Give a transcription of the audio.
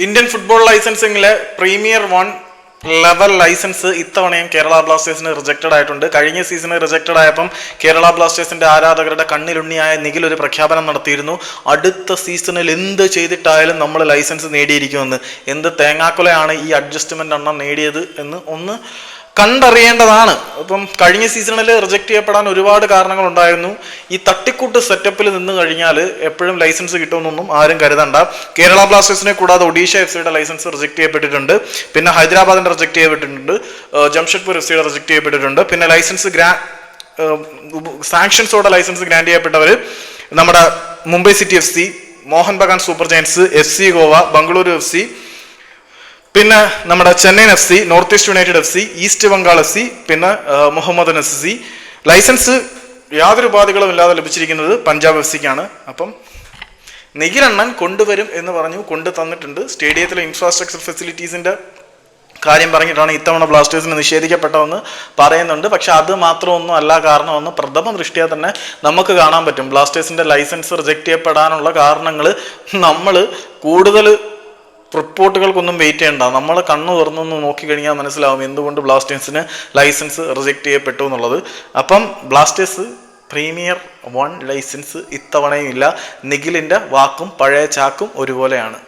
Indian football ലൈസൻസിംഗിലെ premier 1 level license ഇത്തവണയും കേരള ബ്ലാസ്റ്റേഴ്സിന് റിജക്റ്റഡ് ആയിട്ടുണ്ട്. കഴിഞ്ഞ സീസണ് റിജക്റ്റഡ് ആയപ്പം കേരള ബ്ലാസ്റ്റേഴ്സിന്റെ ആരാധകരുടെ കണ്ണിലുണ്ണിയായ നിഖിൽ ഒരു പ്രഖ്യാപനം നടത്തിയിരുന്നു. അടുത്ത സീസണിൽ എന്ത് ചെയ്തിട്ടായാലും നമ്മൾ ലൈസൻസ് നേടിയിരിക്കുമെന്ന്. എന്ത് തേങ്ങാക്കൊലയാണ് ഈ അഡ്ജസ്റ്റ്മെന്റ് എണ്ണം നേടിയത് എന്ന് ഒന്ന് കണ്ടറിയേണ്ടതാണ്. ഇപ്പം കഴിഞ്ഞ സീസണിൽ റിജക്ട് ചെയ്യപ്പെടാൻ ഒരുപാട് കാരണങ്ങൾ ഉണ്ടായിരുന്നു. ഈ തട്ടിക്കൂട്ട് സെറ്റപ്പിൽ നിന്ന് കഴിഞ്ഞാൽ എപ്പോഴും ലൈസൻസ് കിട്ടുമെന്നൊന്നും ആരും കരുതണ്ട. കേരള ബ്ലാസ്റ്റേഴ്സിനെ കൂടാതെ ഒഡീഷ FC ലൈസൻസ് റിജക്ട് ചെയ്യപ്പെട്ടിട്ടുണ്ട്. പിന്നെ ഹൈദരാബാദിന്റെ റിജക്ട് ചെയ്യപ്പെട്ടിട്ടുണ്ട്. ജംഷഡ്പൂർ FC റിജക്ട് ചെയ്യപ്പെട്ടിട്ടുണ്ട്. പിന്നെ ലൈസൻസ് സാങ്ഷൻസോടെ ലൈസൻസ് ഗ്രാൻഡ് ചെയ്യപ്പെട്ടവർ നമ്മുടെ Mumbai city FC, Mohun Bagan super giants, FC Goa, Bengaluru FC, പിന്നെ നമ്മുടെ Chennaiyin FC, north east united FC, east Bengal FC, പിന്നെ മുഹമ്മദൻ FC. ലൈസൻസ് യാതൊരു ഉപാധികളും ഇല്ലാതെ ലഭിച്ചിരിക്കുന്നത് പഞ്ചാബ് FCക്കാണ്. അപ്പം നിഖിലണ്ണൻ കൊണ്ടുവരും എന്ന് പറഞ്ഞു, കൊണ്ടു തന്നിട്ടുണ്ട്. സ്റ്റേഡിയത്തിലെ ഇൻഫ്രാസ്ട്രക്ചർ ഫെസിലിറ്റീസിന്റെ കാര്യം പറഞ്ഞിട്ടാണ് ഇത്തവണ ബ്ലാസ്റ്റേഴ്സിന് നിഷേധിക്കപ്പെട്ടതെന്ന് പറയുന്നുണ്ട്. പക്ഷെ അത് മാത്രമൊന്നും അല്ല കാരണമെന്ന് പ്രഥമ ദൃഷ്ടിയാൽ തന്നെ നമുക്ക് കാണാൻ പറ്റും. ബ്ലാസ്റ്റേഴ്സിന്റെ ലൈസൻസ് റിജക്ട് ചെയ്യപ്പെടാനുള്ള കാരണങ്ങൾ നമ്മൾ കൂടുതൽ റിപ്പോർട്ടുകൾക്കൊന്നും വെയിറ്റ് ചെയ്യണ്ട. നമ്മൾ കണ്ണു തുറന്നൊന്ന് നോക്കിക്കഴിഞ്ഞാൽ മനസ്സിലാവും എന്തുകൊണ്ട് ബ്ലാസ്റ്റേഴ്സിന് ലൈസൻസ് റിജക്ട് ചെയ്യപ്പെട്ടു എന്നുള്ളത്. അപ്പം ബ്ലാസ്റ്റേഴ്സ് പ്രീമിയർ 1 ലൈസൻസ് ഇത്തവണയും ഇല്ല. നിഖിലിന്റെ വാക്കും പഴയ ചാക്കും ഒരുപോലെയാണ്.